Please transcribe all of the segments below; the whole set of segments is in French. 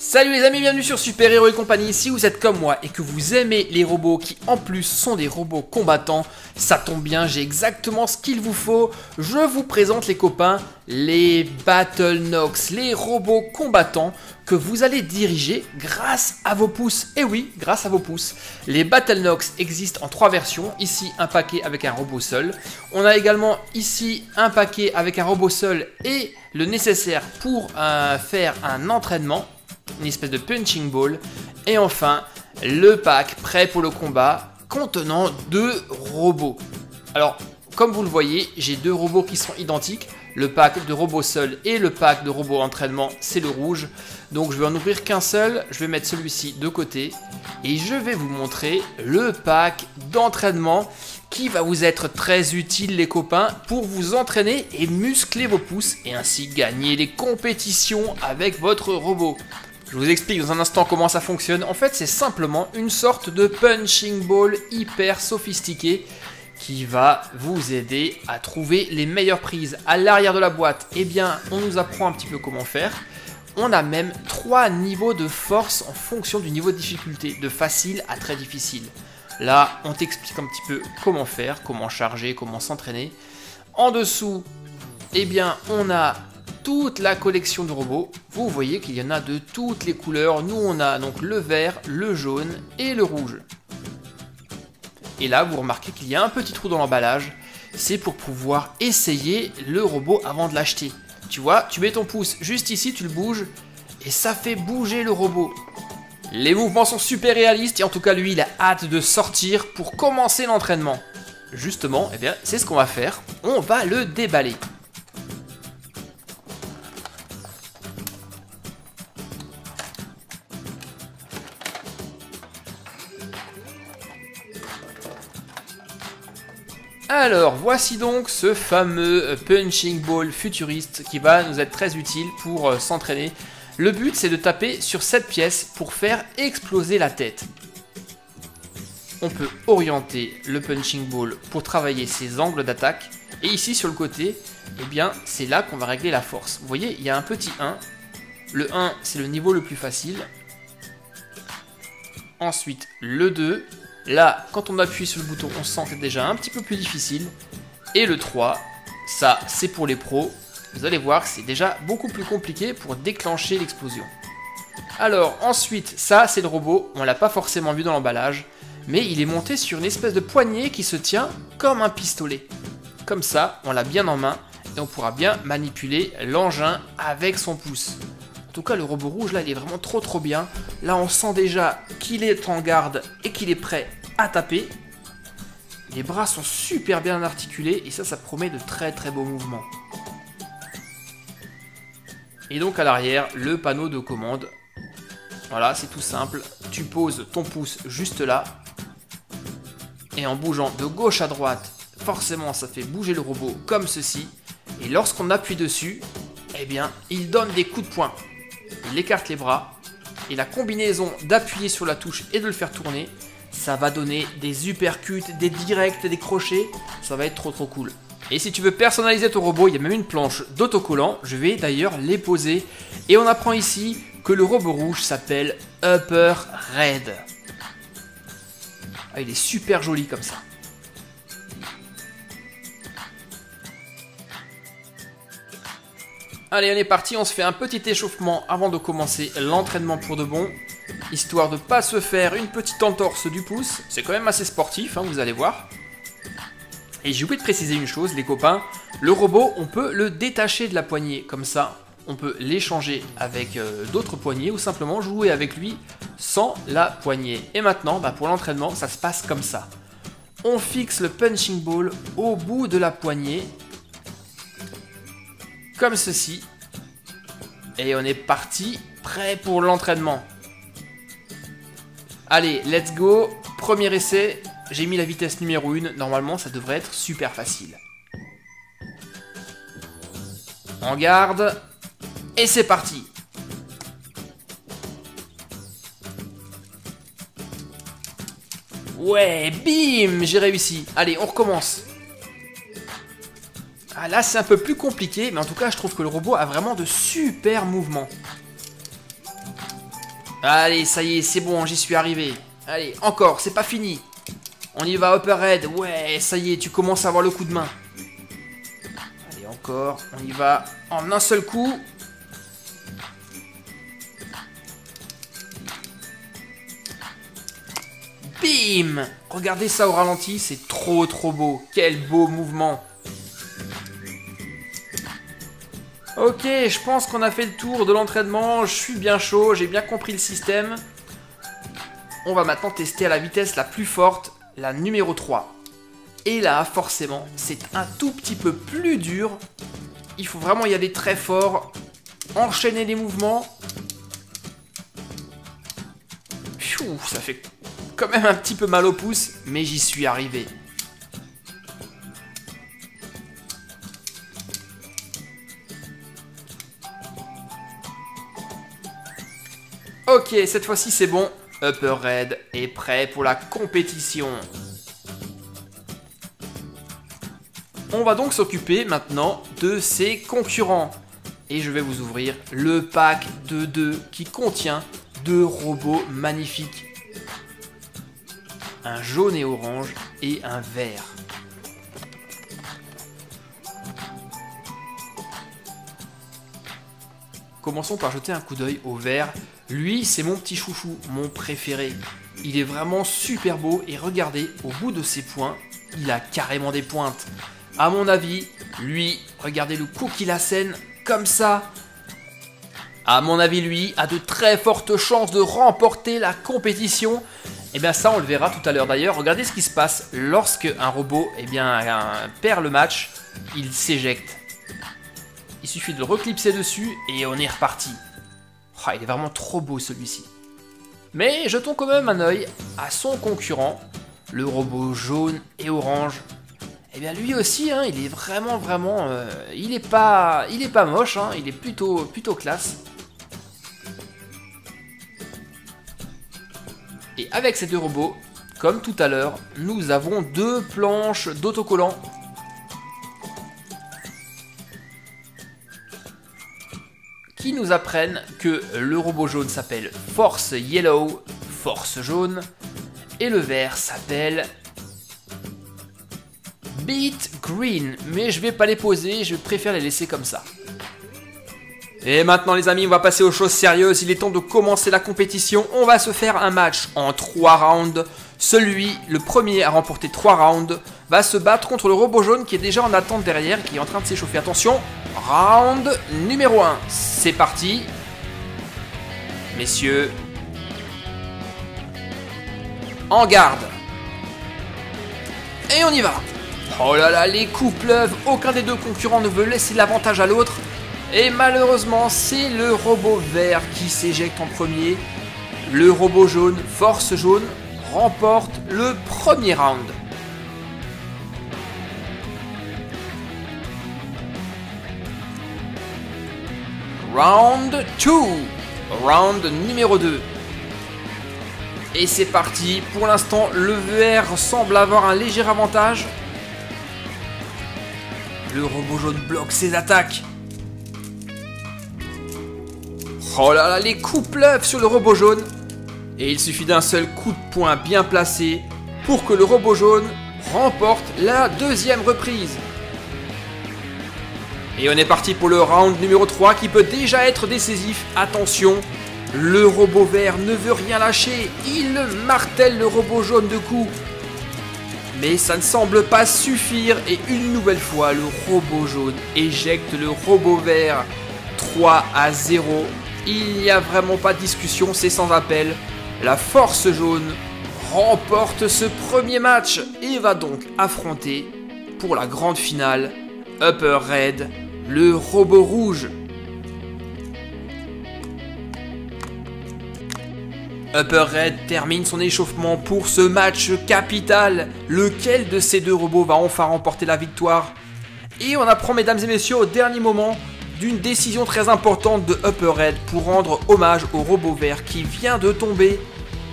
Salut les amis, bienvenue sur Super Hero et compagnie. Si vous êtes comme moi et que vous aimez les robots qui en plus sont des robots combattants, ça tombe bien, j'ai exactement ce qu'il vous faut. Je vous présente les copains, les Battlenox, les robots combattants que vous allez diriger grâce à vos pouces. Et oui, grâce à vos pouces. Les Battlenox existent en 3 versions. Ici, un paquet avec un robot seul. On a également ici un paquet avec un robot seul et le nécessaire pour faire un entraînement. Une espèce de punching ball. Et enfin, le pack prêt pour le combat contenant 2 robots. Alors, comme vous le voyez, j'ai 2 robots qui sont identiques. Le pack de robots seul et le pack de robots entraînement, c'est le rouge. Donc, je vais en ouvrir qu'un seul. Je vais mettre celui-ci de côté. Et je vais vous montrer le pack d'entraînement qui va vous être très utile, les copains, pour vous entraîner et muscler vos pouces et ainsi gagner les compétitions avec votre robot. Je vous explique dans un instant comment ça fonctionne. En fait, c'est simplement une sorte de punching ball hyper sophistiqué qui va vous aider à trouver les meilleures prises. À l'arrière de la boîte, eh bien, on nous apprend un petit peu comment faire. On a même 3 niveaux de force en fonction du niveau de difficulté, de facile à très difficile. Là, on t'explique un petit peu comment faire, comment charger, comment s'entraîner. En dessous, eh bien, on a toute la collection de robots. Vous voyez qu'il y en a de toutes les couleurs. Nous, on a donc le vert, le jaune et le rouge. Et là, vous remarquez qu'il y a un petit trou dans l'emballage. C'est pour pouvoir essayer le robot avant de l'acheter. Tu vois, tu mets ton pouce juste ici, tu le bouges et ça fait bouger le robot. Les mouvements sont super réalistes et en tout cas, lui, il a hâte de sortir pour commencer l'entraînement. Justement, eh bien, c'est ce qu'on va faire. On va le déballer. Alors, voici donc ce fameux punching ball futuriste qui va nous être très utile pour s'entraîner. Le but, c'est de taper sur cette pièce pour faire exploser la tête. On peut orienter le punching ball pour travailler ses angles d'attaque. Et ici, sur le côté, eh bien, c'est là qu'on va régler la force. Vous voyez, il y a un petit 1. Le 1, c'est le niveau le plus facile. Ensuite, le 2. Là, quand on appuie sur le bouton, on sent que c'est déjà un petit peu plus difficile. Et le 3, ça, c'est pour les pros. Vous allez voir que c'est déjà beaucoup plus compliqué pour déclencher l'explosion. Alors, ensuite, ça, c'est le robot. On ne l'a pas forcément vu dans l'emballage. Mais il est monté sur une espèce de poignée qui se tient comme un pistolet. Comme ça, on l'a bien en main et on pourra bien manipuler l'engin avec son pouce. En tout cas, le robot rouge, là, il est vraiment trop bien. Là, on sent déjà qu'il est en garde et qu'il est prêt à taper. Les bras sont super bien articulés et ça promet de très beaux mouvements. Et donc, à l'arrière, le panneau de commande. Voilà, c'est tout simple. Tu poses ton pouce juste là. Et en bougeant de gauche à droite, forcément, ça fait bouger le robot comme ceci. Et lorsqu'on appuie dessus, eh bien, il donne des coups de poing. Il écarte les bras et la combinaison d'appuyer sur la touche et de le faire tourner, ça va donner des uppercuts, des directs, des crochets, ça va être trop cool. Et si tu veux personnaliser ton robot, il y a même une planche d'autocollant, je vais d'ailleurs les poser. Et on apprend ici que le robot rouge s'appelle Upper Red. Ah, il est super joli comme ça. Allez, on est parti, on se fait un petit échauffement avant de commencer l'entraînement pour de bon, histoire de ne pas se faire une petite entorse du pouce. C'est quand même assez sportif, hein, vous allez voir. Et j'ai oublié de préciser une chose, les copains, le robot, on peut le détacher de la poignée, comme ça, on peut l'échanger avec d'autres poignées ou simplement jouer avec lui sans la poignée. Et maintenant, pour l'entraînement, ça se passe comme ça. On fixe le punching ball au bout de la poignée, comme ceci, et on est parti, prêt pour l'entraînement. Allez, let's go, premier essai, j'ai mis la vitesse numéro 1, normalement ça devrait être super facile. En garde, et c'est parti. Ouais, bim, j'ai réussi. Allez, on recommence. Ah, là, c'est un peu plus compliqué, mais en tout cas, je trouve que le robot a vraiment de super mouvements. Allez, ça y est, c'est bon, j'y suis arrivé. Allez, encore, c'est pas fini. On y va, Upper Red. Ouais, ça y est, tu commences à avoir le coup de main. Allez, encore, on y va en un seul coup. Bim! Regardez ça au ralenti, c'est trop beau. Quel beau mouvement. Ok, je pense qu'on a fait le tour de l'entraînement. Je suis bien chaud, j'ai bien compris le système. On va maintenant tester à la vitesse la plus forte, la numéro 3. Et là, forcément, c'est un tout petit peu plus dur. Il faut vraiment y aller très fort. Enchaîner les mouvements. Pfiou, ça fait quand même un petit peu mal au pouce, mais j'y suis arrivé. Ok, cette fois-ci c'est bon. Upper Red est prêt pour la compétition. On va donc s'occuper maintenant de ses concurrents. Et je vais vous ouvrir le pack de 2 qui contient 2 robots magnifiques. Un jaune et orange et un vert. Commençons par jeter un coup d'œil au vert. Lui, c'est mon petit chouchou, mon préféré. Il est vraiment super beau et regardez, au bout de ses points, il a carrément des pointes. À mon avis, lui, regardez le coup qu'il assène comme ça. À mon avis, lui, a de très fortes chances de remporter la compétition. Et bien ça, on le verra tout à l'heure d'ailleurs. Regardez ce qui se passe lorsque un robot perd le match, il s'éjecte. Il suffit de le reclipser dessus et on est reparti. Oh, il est vraiment trop beau celui-ci. Mais jetons quand même un œil à son concurrent, le robot jaune et orange. Et bien lui aussi, hein, il est vraiment, il est pas moche, hein, il est plutôt classe. Et avec ces 2 robots, comme tout à l'heure, nous avons 2 planches d'autocollants. Qui nous apprennent que le robot jaune s'appelle Force Yellow, Force Jaune, et le vert s'appelle Beat Green. Mais je vais pas les poser, je préfère les laisser comme ça. Et maintenant les amis, on va passer aux choses sérieuses. Il est temps de commencer la compétition. On va se faire un match en 3 rounds. Le premier à remporter 3 rounds, va se battre contre le robot jaune qui est déjà en attente derrière, qui est en train de s'échauffer. Attention, round numéro 1. C'est parti. Messieurs, en garde. Et on y va. Oh là là, les coups pleuvent. Aucun des 2 concurrents ne veut laisser l'avantage à l'autre. Et malheureusement, c'est le robot vert qui s'éjecte en premier. Le robot jaune, Force Jaune, remporte le premier round. Round 2. Round numéro 2. Et c'est parti. Pour l'instant, le vert semble avoir un léger avantage. Le robot jaune bloque ses attaques. Oh là là, les coups pleuvent sur le robot jaune. Et il suffit d'un seul coup de poing bien placé pour que le robot jaune remporte la 2e reprise. Et on est parti pour le round numéro 3 qui peut déjà être décisif. Attention, le robot vert ne veut rien lâcher. Il martèle le robot jaune de coups. Mais ça ne semble pas suffire et une nouvelle fois, le robot jaune éjecte le robot vert. 3-0. Il n'y a vraiment pas de discussion, c'est sans appel. La Force Jaune remporte ce premier match et va donc affronter pour la grande finale Upper Red, le robot rouge. Upper Red termine son échauffement pour ce match capital. Lequel de ces 2 robots va enfin remporter la victoire? Et on apprend, mesdames et messieurs, au dernier moment, d'une décision très importante de Upper Red pour rendre hommage au robot vert qui vient de tomber.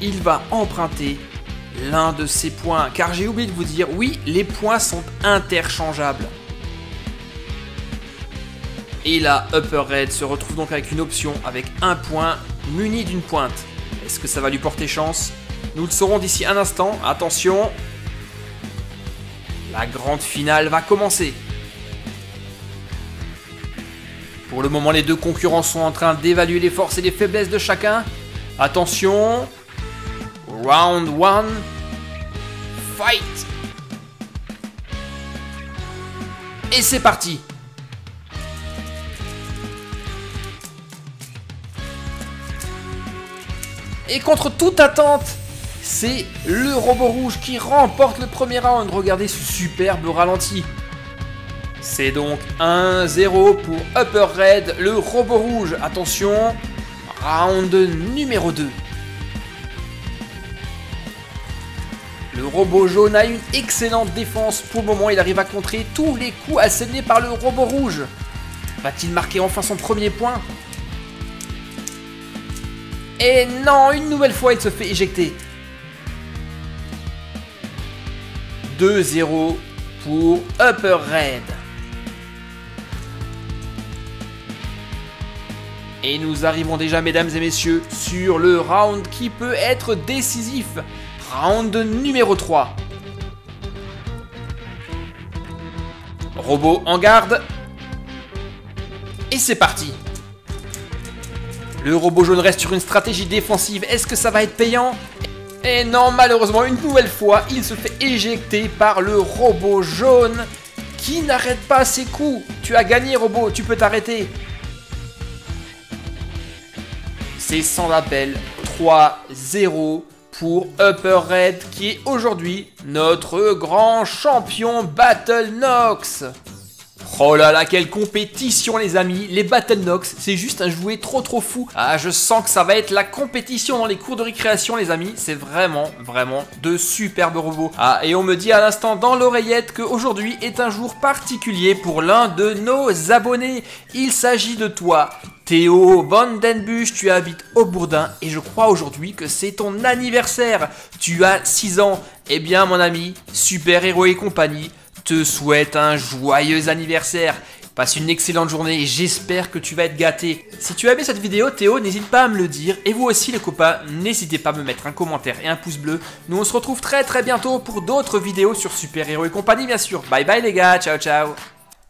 Il va emprunter l'un de ses points, car j'ai oublié de vous dire, oui, les points sont interchangeables. Et là, Upper Red se retrouve donc avec une option avec un point muni d'une pointe. Est-ce que ça va lui porter chance? Nous le saurons d'ici un instant. Attention. La grande finale va commencer. Pour le moment, les deux concurrents sont en train d'évaluer les forces et les faiblesses de chacun. Attention. Round 1. Fight. Et c'est parti. Et contre toute attente, c'est le robot rouge qui remporte le premier round. Regardez ce superbe ralenti. C'est donc 1-0 pour Upper Red, le robot rouge. Attention, round numéro 2. Le robot jaune a une excellente défense. Pour le moment, il arrive à contrer tous les coups assénés par le robot rouge. Va-t-il marquer enfin son premier point? Et non, une nouvelle fois, il se fait éjecter. 2-0 pour Upper Red. Et nous arrivons déjà, mesdames et messieurs, sur le round qui peut être décisif. Round numéro 3. Robot en garde. Et c'est parti. Le robot jaune reste sur une stratégie défensive. Est-ce que ça va être payant? Et non, malheureusement, une nouvelle fois, il se fait éjecter par le robot jaune qui n'arrête pas ses coups. Tu as gagné, robot, tu peux t'arrêter. C'est sans appel 3-0 pour Upper Red qui est aujourd'hui notre grand champion Battlenox. Oh là là, quelle compétition les amis. Les Battlenox, c'est juste un jouet trop fou. Ah, je sens que ça va être la compétition dans les cours de récréation les amis. C'est vraiment de superbes robots. Ah, et on me dit à l'instant dans l'oreillette qu'aujourd'hui est un jour particulier pour l'un de nos abonnés. Il s'agit de toi, Théo Vandenbusch, tu habites au Bourdin et je crois aujourd'hui que c'est ton anniversaire. Tu as 6 ans. Eh bien mon ami, Super Héros et compagnie te souhaite un joyeux anniversaire. Passe une excellente journée et j'espère que tu vas être gâté. Si tu as aimé cette vidéo, Théo, n'hésite pas à me le dire. Et vous aussi les copains, n'hésitez pas à me mettre un commentaire et un pouce bleu. Nous on se retrouve très bientôt pour d'autres vidéos sur Super Héros et compagnie bien sûr. Bye bye les gars, ciao ciao.